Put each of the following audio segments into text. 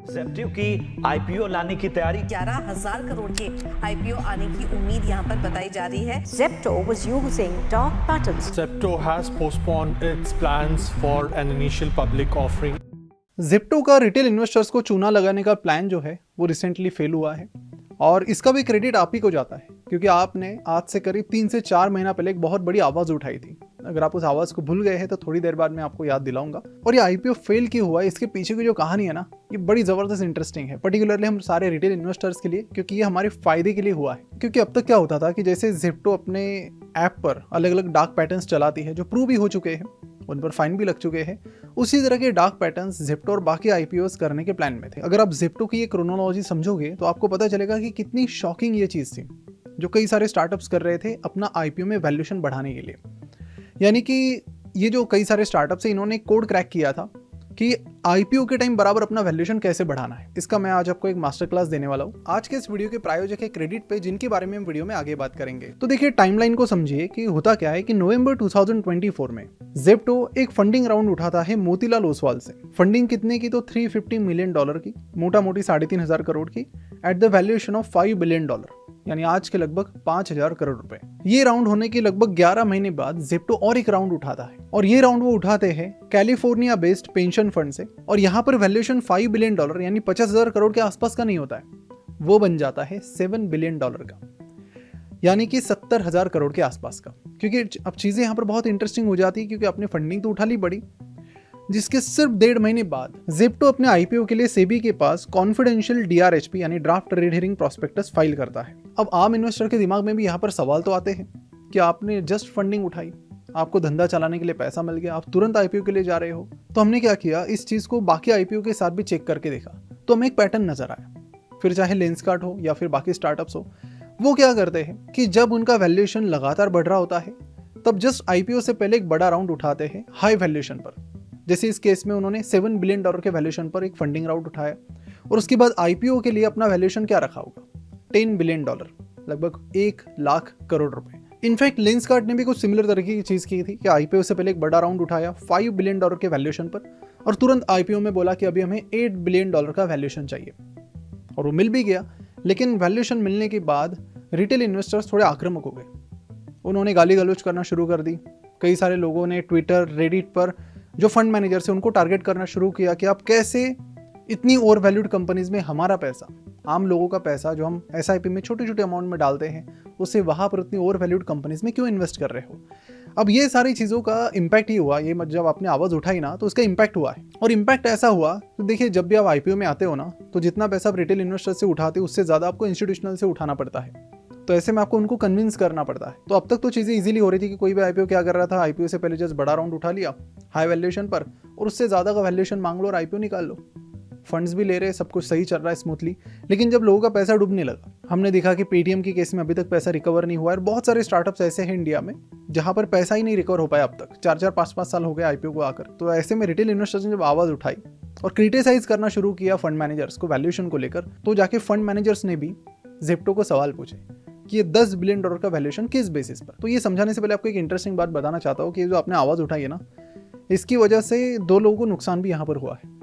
Zepto की IPO लाने की तैयारी। 11,000 करोड़ के आईपीओ आने की उम्मीद यहाँ पर बताई जा रही है। Zepto was using dark patterns. Zepto has postponed its plans for an initial public offering. Zepto का रिटेल इन्वेस्टर्स को चूना लगाने का प्लान जो है वो रिसेंटली फेल हुआ है और इसका भी क्रेडिट आप ही को जाता है, क्योंकि आपने आज से करीब 3 से 4 महीना पहले एक बहुत बड़ी आवाज़ उठाई थी। अगर आप उस आवाज़ को भूल गए हैं तो थोड़ी देर बाद मैं आपको याद दिलाऊंगा। और ये आईपीओ फेल क्यों हुआ है, इसके पीछे की जो कहानी है ना, ये बड़ी ज़बरदस्त इंटरेस्टिंग है, पर्टिकुलरली हम सारे रिटेल इन्वेस्टर्स के लिए, क्योंकि ये हमारे फायदे के लिए हुआ है। क्योंकि अब तक क्या होता था कि जैसे ज़ेप्टो अपने ऐप पर अलग अलग डार्क पैटर्न्स चलाती है जो प्रूव भी हो चुके हैं, उन पर फाइन भी लग चुके हैं, उसी तरह के डार्क पैटर्न्स ज़ेप्टो और बाकी आईपीओस करने के प्लान में थे। अगर आप ज़ेप्टो की ये क्रोनोलॉजी समझोगे तो आपको पता चलेगा कि कितनी शॉकिंग ये चीज़ थी जो कई सारे स्टार्टअप्स कर रहे थे अपना आईपीओ में वैल्यूएशन बढ़ाने के लिए। यानी कि ये जो कई सारे स्टार्टअप्स हैं, इन्होंने कोड क्रैक किया था कि आईपीओ के टाइम बराबर अपना वैल्यूएशन कैसे बढ़ाना है। इसका मैं आज आपको एक मास्टर क्लास देने वाला हूँ। आज के इस वीडियो के प्रायोजक है क्रेडिट पे, जिनके बारे में हम वीडियो में आगे बात करेंगे। तो देखिए टाइमलाइन को समझिए कि होता क्या है कि नवंबर 2024 में ज़ेप्टो एक फंडिंग राउंड उठाता है मोतीलाल ओसवाल से। फंडिंग कितने की, तो $350 मिलियन की, मोटा मोटी 3,500 करोड़ की, at the valuation of $5 billion, यानी आज के लगभग 5,000 करोड़ रुपए। ये राउंड होने के लगभग 11 महीने बाद ज़ेप्टो और एक राउंड उठाता है, और ये राउंड वो उठाते हैं कैलिफोर्निया बेस्ड पेंशन फंड से। और यहाँ पर वैल्यूएशन $5 बिलियन यानी 50,000 करोड़ के आसपास का नहीं होता है, वो बन जाता है $7 बिलियन का, यानी कि 70,000 करोड़ के आसपास का। क्योंकि अब चीज़ें यहाँ पर बहुत इंटरेस्टिंग हो जाती है, क्योंकि आपने फंडिंग तो उठा ली बड़ी, जिसके सिर्फ 1.5 महीने बाद ज़ेप्टो अपने आईपीओ के लिए सेबी के पास कॉन्फिडेंशियल DRHP यानी draft red herring prospectus file करता है। अब आम इन्वेस्टर के दिमाग में भी यहाँ पर सवाल तो आते हैं कि आपने जस्ट फंडिंग उठाई, आपको धंधा चलाने के लिए पैसा मिल गया, आप तुरंत आईपीओ के लिए जा रहे हो। तो हमने क्या किया, इस चीज़ को बाकी आईपीओ के साथ भी चेक करके देखा, तो हमें एक पैटर्न नजर आया। फिर चाहे लेंसकार्ट हो या फिर बाकी स्टार्टअप्स हो, वो क्या करते हैं कि जब उनका वैल्यूएशन लगातार बढ़ रहा होता है तब जस्ट आईपीओ से पहले एक बड़ा राउंड उठाते हैं हाई वैल्यूएशन पर। जैसे इस केस में उन्होंने $7 बिलियन के वैल्यूएशन पर एक फंडिंग राउंड उठाया, और उसके बाद आईपीओ के लिए अपना वैल्यूएशन क्या रखा होगा, $10 बिलियन, लगभग 1 लाख करोड़ रुपए। इनफैक्ट लेंसकार्ट ने भी कुछ सिमिलर तरीके की चीज़ की थी कि आईपीओ से पहले एक बड़ा राउंड उठाया $5 बिलियन के वैल्यूएशन पर, और तुरंत आईपीओ में बोला कि अभी हमें $8 बिलियन का वैल्यूएशन चाहिए, और वो मिल भी गया। लेकिन वैल्यूएशन मिलने के बाद रिटेल इन्वेस्टर्स थोड़े आक्रामक हो गए, उन्होंने गाली गलौज करना शुरू कर दी। कई सारे लोगों ने ट्विटर, रेडिट पर जो फंड मैनेजर से उनको टारगेट करना शुरू किया कि आप कैसे इतनी ओवर वैल्यूड कंपनीज में हमारा पैसा, आम लोगों का पैसा जो हम एसआईपी में छोटे छोटे अमाउंट में डालते हैं, उसे वहाँ पर इतनी ओवर वैल्यूड कंपनीज में क्यों इन्वेस्ट कर रहे हो। अब ये सारी चीज़ों का इम्पैक्ट ही हुआ, ये जब आपने आवाज़ उठाई ना तो उसका इम्पैक्ट हुआ है। और इम्पैक्ट ऐसा हुआ, तो देखिए जब भी आप आईपीओ में आते हो ना, तो जितना पैसा आप रिटेल इन्वेस्टर से उठाते हो उससे ज़्यादा आपको इंस्टीट्यूशनल से उठाना पड़ता है। तो ऐसे में आपको उनको कन्विंस करना पड़ता है। तो अब तक तो चीज़ें इजीली हो रही थी कि कोई भी आईपीओ क्या कर रहा था, आईपीओ से पहले जस्ट बड़ा राउंड उठा लिया हाई वैल्यूएशन पर, और उससे ज़्यादा का वैल्यूएशन मांग लो और आईपीओ निकाल लो। फंड्स भी ले रहे, सब कुछ सही चल रहा है स्मूथली। लेकिन जब लोगों का पैसा डूबने लगा, हमने देखा कि पेटीएम के केस में अभी तक पैसा रिकवर नहीं हुआ है, और बहुत सारे स्टार्टअप्स ऐसे हैं इंडिया में जहाँ पर पैसा ही नहीं रिकवर हो पाया अब तक। 4-4, 5-5 साल हो गए आईपीओ को आकर। तो ऐसे में रिटेल इन्वेस्टर्स ने जब आवाज़ उठाई और क्रिटिसाइज करना शुरू किया फंड मैनेजर्स को वैल्यूएशन को लेकर, तो जाके फंड मैनेजर्स ने भी ज़ेप्टो को सवाल पूछे कि ये $10 बिलियन का वैल्यूएशन किस बेसिस पर। तो ये समझाने से पहले आपको एक इंटरेस्टिंग बात बताना चाहता हूँ कि जो आपने आवाज़ उठाई है ना, इसकी वजह से 2 लोगों को नुकसान भी यहाँ पर हुआ है।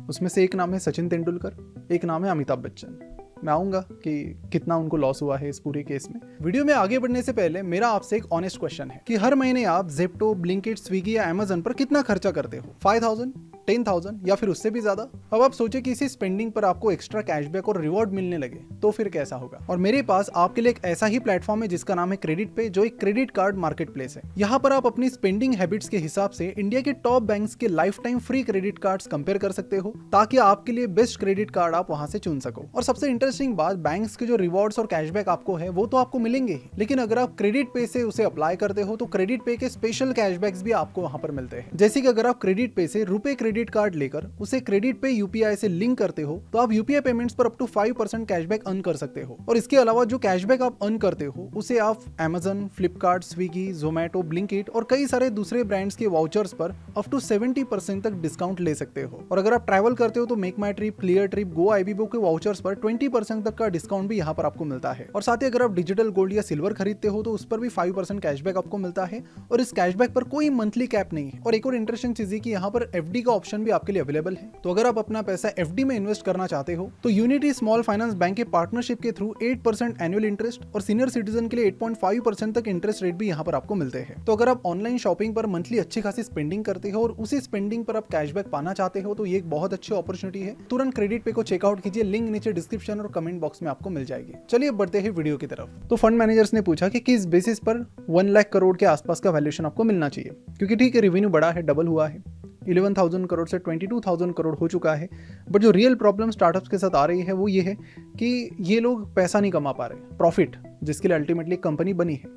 उसमें से एक नाम है सचिन तेंदुलकर, एक नाम है अमिताभ बच्चन। मैं आऊँगा कि कितना उनको लॉस हुआ है इस पूरे केस में। वीडियो में आगे बढ़ने से पहले मेरा आपसे एक ऑनेस्ट क्वेश्चन है कि हर महीने आप ज़ेप्टो, ब्लिंकिट, स्विगी या अमेज़न पर कितना खर्चा करते हो? 5,000, 10,000 या फिर उससे भी ज्यादा? अब आप सोचे कि इसी स्पेंडिंग पर आपको एक्स्ट्रा कैशबैक और रिवॉर्ड मिलने लगे तो फिर कैसा होगा। और मेरे पास आपके लिए एक ऐसा ही प्लेटफॉर्म है जिसका नाम है क्रेडिट पे, जो एक क्रेडिट कार्ड मार्केट प्लेस है। यहाँ पर आप अपनी स्पेंडिंग हैबिट्स के हिसाब से इंडिया के टॉप बैंक्स के life time free credit cards compare कर सकते हो, ताकि आपके लिए बेस्ट क्रेडिट कार्ड आप वहां से चुन सको। और सबसे इंटरेस्टिंग बात, बैंक्स के जो रिवॉर्ड्स और कैशबैक आपको है वो तो आपको मिलेंगे ही, लेकिन अगर आप क्रेडिट पे से उसे अप्लाई करते हो तो क्रेडिट पे के स्पेशल कैशबैक्स भी आपको वहां पर मिलते हैं। जैसे कि अगर आप क्रेडिट पे से रुपए क्रेडिट कार्ड लेकर उसे क्रेडिट पे यूपीआई से लिंक करते हो तो आप यूपीआई पेमेंट्स पर अप टू 5% कैशबैक अर्न कर सकते हो। और इसके अलावा जो कैशबैक आप अर्न करते हो उसे आप Amazon, Flipkart, Swiggy, Zomato, Blinkit और कई सारे दूसरे ब्रांड्स के वाउचर्स पर अप टू 70% तक डिस्काउंट ले सकते हो। और अगर आप ट्रैवल करते हो तो मेक माई ट्रिप, क्लियर ट्रिप, गो आईबीबो के वाउचर्स पर 20% तक का डिस्काउंट भी यहाँ पर आपको मिलता है। और साथ ही अगर आप डिजिटल गोल्ड या सिल्वर खरीदते हो तो उस पर भी 5% कैशबैक आपको मिलता है, और इस कैशबैक पर कोई मंथली कैप नहीं है। और एक और इंटरेस्टिंग चीज है कि यहाँ पर एफडी का ऑप्शन भी आपके लिए अवेलेबल है। तो अगर आप अपना पैसा एफडी में इन्वेस्ट करना चाहते हो तो यूनिटी स्मॉल फाइनेंस बैंक के पार्टनरशिप के थ्रू 8% एनुअल इंटरेस्ट और सीनियर सिटीजन के लिए 8.5% तक इंटरेस्ट रेट भी यहाँ पर आपको मिलते हैं। तो अगर आप ऑनलाइन शॉपिंग पर मंथली अच्छी खासी स्पेंडिंग करते हो और उसी स्पेंडिंग पर आप कैशबैक पाना चाहते हो तो ये एक बहुत अच्छी अपॉर्चुनिटी है। तुरंत क्रेडिट पे को चेकआउट कीजिए, लिंक नीचे डिस्क्रिप्शन और कमेंट बॉक्स में आपको मिल जाएगी। चलिए बढ़ते हैं वीडियो की तरफ। तो फंड मैनेजर्स ने पूछा कि किस बेसिस पर 1 लाख करोड़ के आसपास का वैल्यूएशन आपको मिलना चाहिए, क्योंकि ठीक है रेवेन्यू बड़ा है, डबल हुआ है, 11,000 करोड़ से 22,000 करोड़ हो चुका है। बट जो रियल प्रॉब्लम स्टार्टअप्स के साथ आ रही है वो ये है कि ये लोग पैसा नहीं कमा पा रहे, प्रॉफिट जिसके लिए अल्टीमेटली कंपनी बनी है।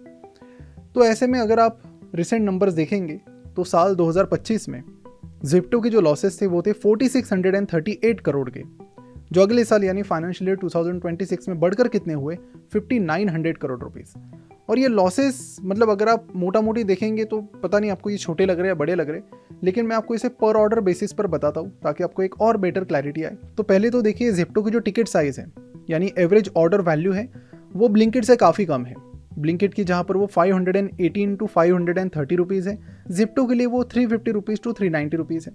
तो ऐसे में अगर आप रिसेंट नंबर्स देखेंगे तो साल 2025 में ज़िप्टो के जो लॉसेस थे वो थे 4638 करोड़ के, जो अगले साल यानी फाइनेंशियल ईयर 2026 में बढ़कर कितने हुए 5900 करोड़ रुपीस। और ये लॉसेस मतलब अगर आप मोटा मोटी देखेंगे तो पता नहीं आपको ये छोटे लग रहे हैं या बड़े लग रहे हैं, लेकिन मैं आपको इसे पर ऑर्डर बेसिस पर बताता हूँ ताकि आपको एक और बेटर क्लैरिटी आए। तो पहले तो देखिए ज़िप्टो की जो टिकट साइज़ है यानी एवरेज ऑर्डर वैल्यू है वो ब्लिंकिट से काफ़ी कम है। ब्लिंकिट की जहाँ पर वो 518 टू 530 रुपीज़ है, ज़िप्टो के लिए वो 350 रुपीज़ टू 390 रुपीज़ है।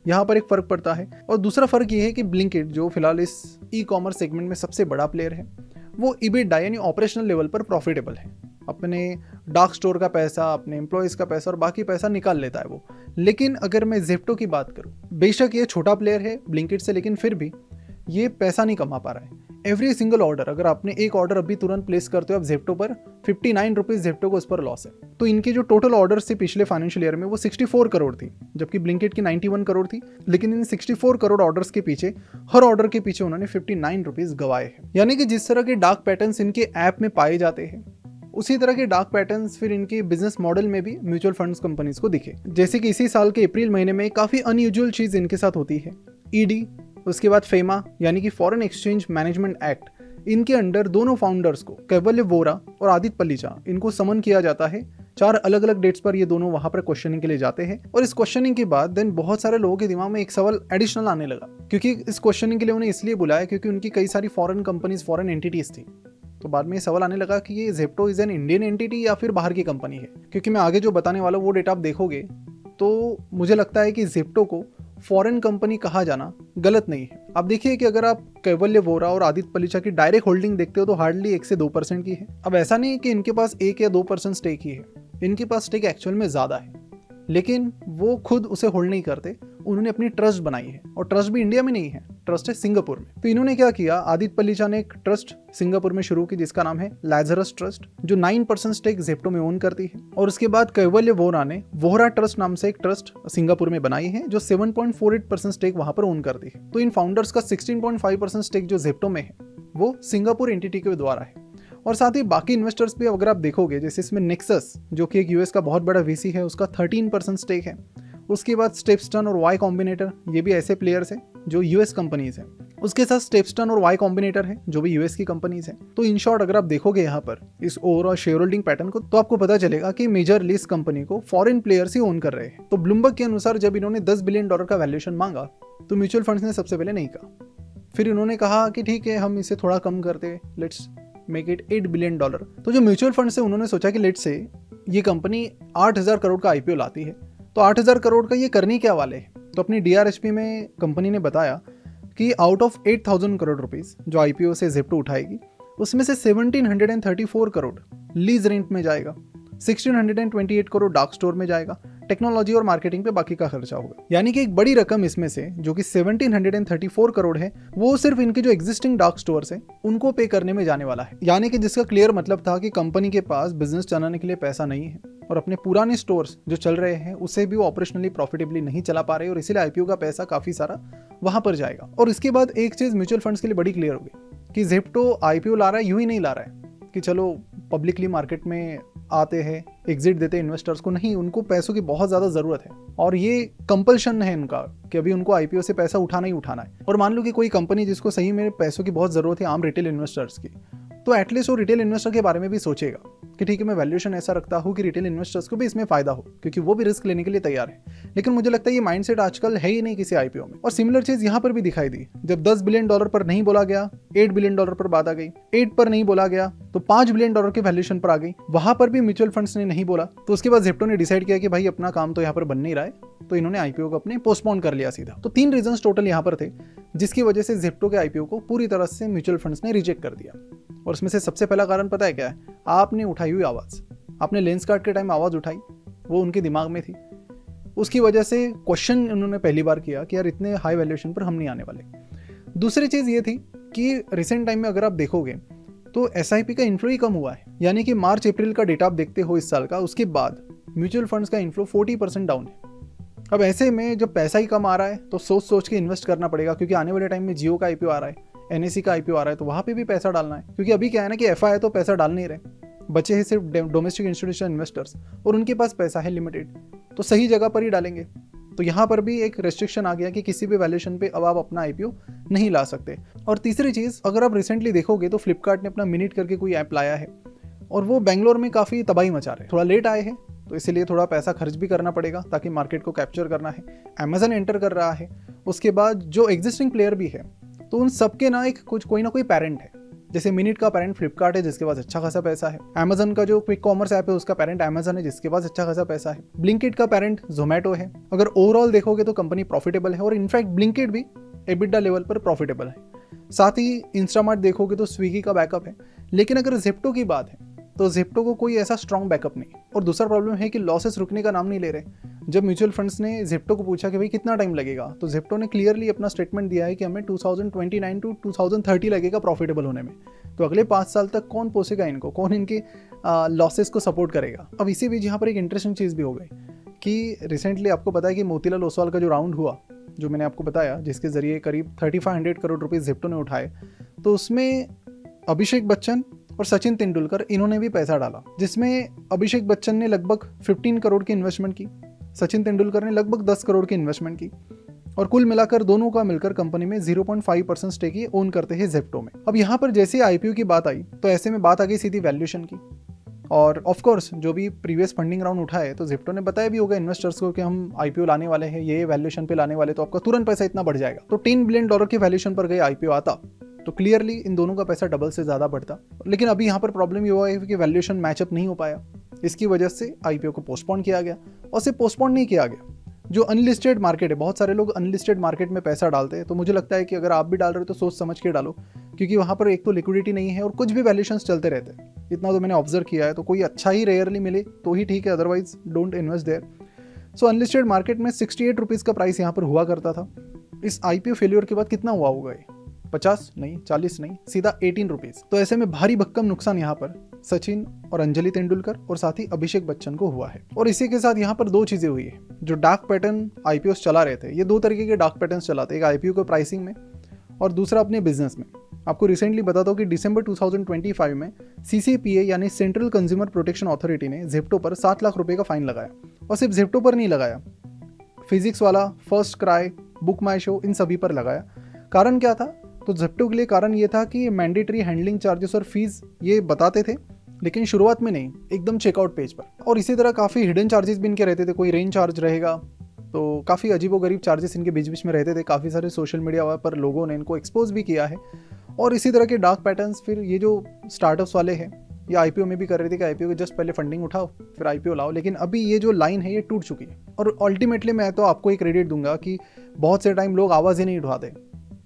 यहाँ पर एक फ़र्क पड़ता है। और दूसरा फ़र्क ये है कि ब्लिंकिट जो फिलहाल इस ई कॉमर्स सेगमेंट में सबसे बड़ा प्लेयर है वो EBITDA यानी ऑपरेशनल लेवल पर प्रॉफिटेबल है, अपने डार्क स्टोर का पैसा, अपने एम्प्लॉयज़ का पैसा और बाकी पैसा निकाल लेता है वो। लेकिन अगर मैं ज़िप्टो की बात करूँ, बेशक ये छोटा प्लेयर है ब्लिंकिट से, लेकिन फिर भी ये पैसा नहीं कमा पा रहा है। एवरी सिंगल ऑर्डर, अगर आपने एक ऑर्डर अभी तुरंत प्लेस करते हो आप ज़िप्टो पर, 59 रुपीज़ ज़िप्टो को उस पर लॉस है। तो इनकी जो टोटल ऑर्डर्स थी पिछले फाइनेंशियल ईयर में वो 64 करोड़ थी, जबकि ब्लिंकिट की 91 करोड़ थी। लेकिन इन 64 करोड़ ऑर्डर्स के पीछे, हर ऑर्डर के पीछे उन्होंने 59 रुपीज़ गंवाए हैं। यानी कि जिस तरह के डार्क पैटर्न्स इनके ऐप में पाए जाते हैं उसी तरह के डार्क पैटर्न्स फिर इनके बिजनेस मॉडल में भी म्यूचुअल फंड्स कंपनीज को दिखे। जैसे कि इसी साल के अप्रैल महीने में काफ़ी अनयूजुअल चीज़ इनके साथ होती है। ईडी, उसके बाद फेमा यानी कि फॉरेन एक्सचेंज मैनेजमेंट एक्ट, इनके अंडर दोनों फाउंडर्स को, कैवल्य वोरा और आदित्य पल्लीचा, इनको समन किया जाता है। 4 अलग अलग डेट्स पर ये दोनों वहां पर क्वेश्चनिंग के लिए जाते हैं। और इस क्वेश्चनिंग के बाद देन बहुत सारे लोगों के दिमाग में एक सवाल एडिशनल आने लगा, क्योंकि इस क्वेश्चनिंग के लिए उन्हें इसलिए बुलाया क्योंकि उनकी कई सारी फॉरेन कंपनीज, फॉरेन एंटिटीज थी। तो बाद में ये सवाल आने लगा कि ये ज़िप्टो इज एन इंडियन एंटिटी या फिर बाहर की कंपनी है। क्योंकि मैं आगे जो बताने वाला हूँ वो डेटा आप देखोगे तो मुझे लगता है कि ज़िप्टो को फॉरेन कंपनी कहा जाना गलत नहीं है। अब देखिए कि अगर आप कैवल्य वोरा और आदित्य पल्लीचा की डायरेक्ट होल्डिंग देखते हो तो हार्डली 1 से 2% की है। अब ऐसा नहीं कि इनके पास 1 या 2% स्टेक ही है, इनके पास स्टेक एक्चुअल में ज़्यादा है, लेकिन वो खुद उसे होल्ड नहीं करते। उन्होंने अपनी ट्रस्ट बनाई है और ट्रस्ट भी इंडिया में नहीं है, ट्रस्ट है सिंगापुर में। तो इन्होंने क्या किया, आदित्य पल्लीचा ने एक ट्रस्ट सिंगापुर में शुरू की जिसका नाम है लाजरस ट्रस्ट, जो 9% स्टेक ज़िप्टो में ओन करती है। और उसके बाद कैवल्य वोरा ने वोहरा ट्रस्ट नाम से एक ट्रस्ट सिंगापुर में बनाई है जो 7.48% स्टेक वहां पर ओन करती है। तो इन फाउंडर्स का 16.5% स्टेक जो ज़िप्टो में है वो सिंगापुर एंटिटी के द्वारा है। और साथ ही बाकी इन्वेस्टर्स भी अगर आप देखोगे, जैसे इसमें नेक्सस जो कि एक यूएस का बहुत बड़ा वीसी है, उसका 13% स्टेक है। उसके बाद स्टेपस्टन और वाई कॉम्बिनेटर, ये भी ऐसे प्लेयर्स हैं जो यूएस कंपनीज हैं। उसके साथ स्टेपस्टन और वाई कॉम्बिनेटर है जो भी यूएस की कंपनीज हैं। तो इन शॉर्ट अगर आप देखोगे यहाँ पर इस ओवरऑल शेयर होल्डिंग पैटर्न को तो आपको पता चलेगा कि मेजरली इस कंपनी को फॉरेन प्लेयर्स ही ओन कर रहे हैं। तो ब्लूमबर्ग के अनुसार जब इन्होंने $10 बिलियन का वैल्यूएशन मांगा तो म्यूचुअल फंड्स ने सबसे पहले नहीं कहा। फिर उन्होंने कहा कि ठीक है हम इसे थोड़ा कम करते, लेट्स मेक इट $8 बिलियन। तो जो म्यूचुअल फंड से उन्होंने सोचा कि लेट्स से ये कंपनी 8,000 करोड़ का IPO लाती है तो 8,000 करोड़ का ये करने क्या वाले हैं। तो अपनी DRHP में कंपनी ने बताया कि आउट ऑफ 8,000 करोड़ रुपीस जो IPO से ज़िप्टो उठाएगी उसमें से 1,734 करोड़ लीज रेंट में जाएगा, 1,628 करोड़ डार्क स्टोर में जाएगा, टेक्नोलॉजी और मार्केटिंग पे बाकी का खर्चा होगा। यानी कि एक बड़ी रकम इसमें से जो कि 1,734 करोड़ है वो सिर्फ इनके जो एग्जिस्टिंग डार्क स्टोर्स है उनको पे करने में जाने वाला है। यानी कि जिसका क्लियर मतलब था कि कंपनी के पास बिजनेस चलाने के लिए पैसा नहीं है और अपने पुराने स्टोर्स जो चल रहे हैं उसे भी वो ऑपरेशनली प्रॉफिटेबली नहीं चला पा रहे और इसीलिए IPO का पैसा काफ़ी सारा वहाँ पर जाएगा। और इसके बाद एक चीज़ म्यूचुअल फंड्स के लिए बड़ी क्लियर होगी कि ज़िप्टो IPO ला रहा है यूँ ही नहीं ला रहा है कि चलो पब्लिकली मार्केट में आते हैं, एग्जिट देते इन्वेस्टर्स को, नहीं, उनको पैसों की बहुत ज़्यादा ज़रूरत है और ये कंपल्शन है इनका कि अभी उनको IPO से पैसा उठाना ही उठाना है। और मान लो कि कोई कंपनी जिसको सही में पैसों की बहुत ज़रूरत है आम रिटेल इन्वेस्टर्स की, तो एटलीस्ट वो रिटेल इन्वेस्टर के बारे में भी सोचेगा कि ठीक है, मैं वैल्यूएशन ऐसा रखता हूँ कि रिटेल इन्वेस्टर्स को भी इसमें फायदा हो, क्योंकि वो भी रिस्क लेने के लिए तैयार है। लेकिन मुझे लगता है ये माइंडसेट आजकल है ही नहीं किसी आईपीओ में। और सिमिलर चीज यहाँ पर भी दिखाई दी, जब $10 बिलियन पर नहीं बोला गया, $8 बिलियन पर बात आ गई, 8 पर नहीं बोला गया तो $5 बिलियन के वैल्यूएशन पर आ गई, वहां पर भी म्यूचुअल फंड्स ने नहीं बोला। तो उसके बाद ज़ेप्टो ने डिसाइड किया कि भाई अपना काम तो यहाँ पर बन नहीं रहा है, तो इन्होंने आईपीओ को अपने पोस्टपोन कर लिया सीधा। तो 3 रीजंस टोटल यहाँ पर थे जिसकी वजह से ज़ेप्टो के आईपीओ को पूरी तरह से म्यूचुअल फंड्स ने रिजेक्ट कर दिया। और उसमें से सबसे पहला कारण पता है क्या है? आपने उठाई हुई आवाज़, आपने लेंस कार्ड के टाइम आवाज़ उठाई, वो उनके दिमाग में थी, उसकी वजह से क्वेश्चन उन्होंने पहली बार किया कि यार इतने हाई वैल्यूएशन पर हम नहीं आने वाले। दूसरी चीज़ ये थी कि रिसेंट टाइम में अगर आप देखोगे तो एसआईपी का इन्फ्लो ही कम हुआ है, यानी कि मार्च अप्रैल का डेटा आप देखते हो इस साल का, उसके बाद म्यूचुअल फंड्स का इन्फ्लो 40% डाउन है। अब ऐसे में जब पैसा ही कम आ रहा है तो सोच सोच के इन्वेस्ट करना पड़ेगा, क्योंकि आने वाले टाइम में जियो का आईपीओ आ रहा है, एनएससी का आईपीओ आ रहा है, तो वहाँ पे भी पैसा डालना है। क्योंकि अभी क्या है ना कि एफआई तो पैसा डाल नहीं रहे, बचे हैं सिर्फ डोमेस्टिक इंस्टीट्यूशनल इन्वेस्टर्स और उनके पास पैसा है लिमिटेड, तो सही जगह पर ही डालेंगे। तो यहाँ पर भी एक रेस्ट्रिक्शन आ गया कि किसी भी वैल्यूएशन पे अब आप अपना आईपीओ नहीं ला सकते। और तीसरी चीज़, अगर आप रिसेंटली देखोगे तो फ्लिपकार्ट ने अपना मिनट करके कोई ऐप लाया है और वो बेंगलोर में काफ़ी तबाही मचा रहे हैं। थोड़ा लेट आए हैं तो इसीलिए थोड़ा पैसा खर्च भी करना पड़ेगा ताकि मार्केट को कैप्चर करना है। अमेजन एंटर कर रहा है, उसके बाद जो एग्जिस्टिंग प्लेयर भी है, तो उन सबके ना एक कोई ना कोई पेरेंट है। जैसे मिनट का पेरेंट फ्लिपकार्ट है जिसके पास अच्छा खासा पैसा है, अमेजन का जो क्विक कॉमर्स ऐप है उसका पेरेंट अमेजन है जिसके पास अच्छा खासा पैसा है, ब्लिंकिट का पेरेंट जोमेटो है। अगर ओवरऑल देखोगे तो कंपनी प्रॉफिटेबल है और इनफैक्ट ब्लिंकिट भी एबिटा लेवल पर प्रॉफिटेबल है। साथ ही इंस्टामार्ट देखोगे तो स्विगी का बैकअप है। लेकिन अगर ज़ेप्टो की बात है तो ज़ेप्टो को कोई ऐसा स्ट्रॉन्ग बैकअप नहीं। और दूसरा प्रॉब्लम है कि लॉसेस रुकने का नाम नहीं ले रहे। जब म्यूचुअल फंड्स ने ज़ेप्टो को पूछा कि भाई कितना टाइम लगेगा, तो ज़ेप्टो ने क्लियरली अपना स्टेटमेंट दिया है कि हमें 2029 टू 2030 लगेगा प्रॉफिटेबल होने में। तो अगले 5 साल तक कौन पोसेगा इनको, कौन इनके लॉसेस को सपोर्ट करेगा। अब इसी बीच यहाँ पर एक इंटरेस्टिंग चीज़ भी हो गई कि रिसेंटली आपको पता है कि मोतीलाल ओसवाल का जो राउंड हुआ, जो मैंने आपको बताया, जिसके जरिए करीब 3500 करोड़ रुपये ज़ेप्टो ने उठाए, तो उसमें अभिषेक बच्चन और सचिन तेंदुलकर इन्होंने भी पैसा डाला, जिसमें अभिषेक बच्चन ने लगभग 15 करोड़ की इन्वेस्टमेंट की, सचिन तेंदुलकर ने लगभग 10 करोड़ की इन्वेस्टमेंट की और कुल मिलाकर दोनों का मिलकर कंपनी में 0.5% स्टेक ही ओन करते हैं ज़ेप्टो में। अब यहाँ पर जैसे आईपीओ की बात आई तो ऐसे में बात आ गई सीधी वैल्यूएशन की। और ऑफ कोर्स जो भी प्रीवियस फंडिंग राउंड उठा है तो ज़ेप्टो ने बताया भी होगा इन्वेस्टर्स को कि हम आईपीओ लाने वाले हैं, ये वैल्यूएशन पे लाने वाले, तो आपका तुरंत पैसा इतना बढ़ जाएगा। तो $10 बिलियन की वैल्यूएशन पर गए आईपीओ आता तो क्लियरली इन दोनों का पैसा डबल से ज़्यादा बढ़ता। लेकिन अभी यहाँ पर प्रॉब्लम ये हुआ है कि वैल्यूएशन मैचअप नहीं हो पाया, इसकी वजह से आईपीओ को पोस्टपोन किया गया। और सिर्फ पोस्टपोन नहीं किया गया, जो अनलिस्टेड मार्केट है, बहुत सारे लोग अनलिस्टेड मार्केट में पैसा डालते हैं, तो मुझे लगता है कि अगर आप भी डाल रहे हो तो सोच समझ के डालो, क्योंकि वहाँ पर एक तो लिक्विडिटी नहीं है और कुछ भी वैल्यूएशंस चलते रहते हैं। इतना तो मैंने ऑब्जर्व किया है, तो कोई अच्छा ही रेयरली मिले तो ही ठीक है, otherwise don't invest their. So unlisted market में 68 रुपीज़ का प्राइस यहाँ पर हुआ करता था। इस आईपीओ फेलियर के बाद कितना हुआ होगा ये? 50 नहीं, 40 नहीं, सीधा 18 रुपीज़। तो ऐसे में भारी भक्कम नुकसान यहाँ पर सचिन और अंजलि तेंदुलकर और साथ ही अभिषेक बच्चन को हुआ है। और इसी के साथ यहाँ पर 2 चीज़ें हुई है। जो डार्क पैटर्न आईपीओ चला रहे थे, ये 2 तरीके के डार्क पैटर्न चलाते, एक आईपीओ के प्राइसिंग में और दूसरा अपने बिजनेस में। आपको रिसेंटली बता दो कि दिसंबर 2025 में CCPA यानी सेंट्रल कंज्यूमर प्रोटेक्शन अथॉरिटी ने ज़ेप्टो पर 7 लाख रुपए का फाइन लगाया। और सिर्फ ज़ेप्टो पर नहीं लगाया, फिजिक्स वाला, फर्स्ट क्राई, बुक माई शो, इन सभी पर लगाया। कारण क्या था? तो ज़ेप्टो के लिए कारण ये था कि मैंडेटरी हैंडलिंग चार्जेस और फीस ये बताते थे, लेकिन शुरुआत में नहीं, एकदम चेकआउट पेज पर। और इसी तरह काफ़ी हिडन चार्जेस भी इनके रहते थे, कोई रेंज चार्ज रहेगा, तो काफ़ी अजीबोगरीब चार्जेस इनके बीच बीच में रहते थे। काफ़ी सारे सोशल मीडिया पर लोगों ने इनको एक्सपोज भी किया है। और इसी तरह के डार्क पैटर्न्स फिर ये जो स्टार्टअप्स वाले हैं ये आईपीओ में भी कर रहे थे कि आईपीओ के जस्ट पहले फंडिंग उठाओ फिर आईपीओ लाओ। लेकिन अभी ये जो लाइन है ये टूट चुकी है। और अल्टीमेटली मैं तो आपको एक क्रेडिट दूंगा कि बहुत से टाइम लोग आवाज़ ही नहीं उठाते,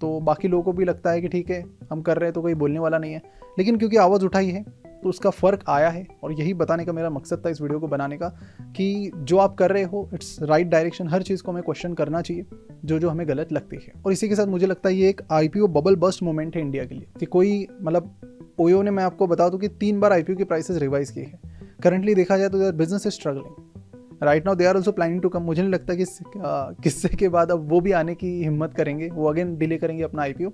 तो बाकी लोगों को भी लगता है कि ठीक है हम कर रहे हैं तो कोई बोलने वाला नहीं है, लेकिन क्योंकि आवाज़ उठाई है तो उसका फ़र्क आया है। और यही बताने का मेरा मकसद था इस वीडियो को बनाने का कि जो आप कर रहे हो इट्स राइट डायरेक्शन। हर चीज़ को हमें क्वेश्चन करना चाहिए जो हमें गलत लगती है। और इसी के साथ मुझे लगता है ये एक आईपीओ बबल बस्ट मोमेंट है इंडिया के लिए कि कोई मतलब ओयो ने, मैं आपको बता दूं कि 3 बार आईपीओ की प्राइसेस रिवाइज की है। करंटली देखा जाए तो their business is struggling right now, they are also planning to come. मुझे नहीं लगता कि किस्से के बाद अब वो भी आने की हिम्मत करेंगे, वो अगेन डिले करेंगे अपना आईपीओ।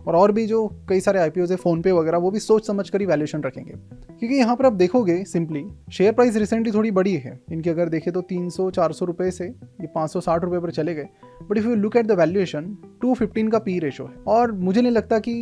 और भी जो कई सारे आईपीओ है फ़ोन पे वगैरह, वो भी सोच समझ कर ही वैल्यूएशन रखेंगे। क्योंकि यहाँ पर आप देखोगे सिंपली शेयर प्राइस रिसेंटली थोड़ी बड़ी है इनकी, अगर देखें तो 300-400 रुपये से ये 560 रुपये पर चले गए। But if you look at the valuation 215 का पी रेशो है। और मुझे नहीं लगता कि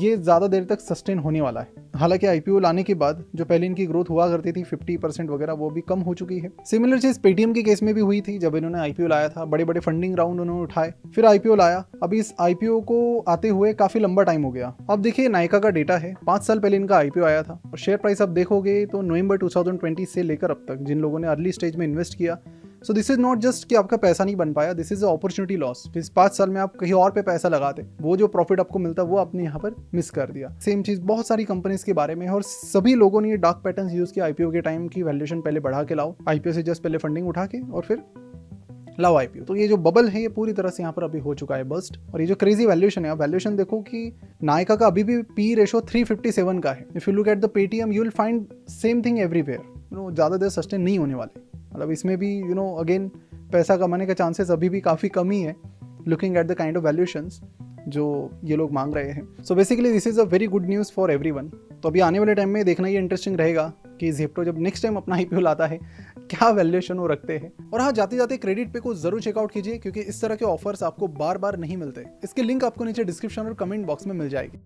ये ज़्यादा देर तक सस्टेन होने वाला है। हालांकि आईपीओ लाने के बाद जो पहले इनकी ग्रोथ हुआ करती थी 50% वगैरह, वो भी कम हो चुकी है। सिमिलर चीज पेटीएम के केस में भी हुई थी। जब इन्होंने आईपीओ लाया था, बड़े बड़े फंडिंग राउंड उन्होंने उठाए, फिर आईपीओ लाया। अब इस आईपीओ को आते हुए काफी लंबा टाइम हो गया। अब देखिए नायका का डेटा है, 5 साल पहले इनका आईपीओ आया था और शेयर प्राइस अब देखोगे तो नवंबर 2020 से लेकर अब तक जिन लोगों ने अर्ली स्टेज में इन्वेस्ट किया, so this is not just कि आपका पैसा नहीं बन पाया, दिस इज अपॉर्चुनिटी लॉस। इस 5 साल में आप कहीं और पे पैसा लगाते, वो जो प्रॉफिट आपको मिलता वो आपने यहाँ पर मिस कर दिया। सेम चीज बहुत सारी कंपनीज के बारे में है और सभी लोगों ने ये डार्क पैटर्न्स यूज किया आईपीओ के टाइम की वैल्यूएशन पहले बढ़ा के लाओ, आईपीओ से जस्ट पहले फंडिंग उठा के और फिर लाओ आईपीओ। तो ये जो बबल है ये पूरी तरह से यहाँ पर अभी हो चुका है बस्ट। और ये जो क्रेजी वैल्यूएशन है, आप वैल्यूएशन देखो कि नायका का अभी भी पी रेशो 357 का है। If you look at the Paytm U will find same thing everywhere. ज़्यादा देर सस्टेन नहीं होने वाले, मतलब इसमें भी अगेन पैसा कमाने का चांसेस अभी भी काफ़ी कम ही है, looking at the kind of valuations जो ये लोग मांग रहे हैं। So basically this is a very good news for everyone. तो अभी आने वाले टाइम में देखना ये इंटरेस्टिंग रहेगा कि ज़ेप्टो जब नेक्स्ट टाइम अपना आईपीओ लाता है क्या वैल्यूएशन वो रखते हैं। और हाँ, जाते जाते क्रेडिट पे को जरूर चेकआउट कीजिए क्योंकि इस तरह के ऑफर्स आपको बार बार नहीं मिलते। इसके लिंक आपको नीचे डिस्क्रिप्शन और कमेंट बॉक्स में मिल जाएगी।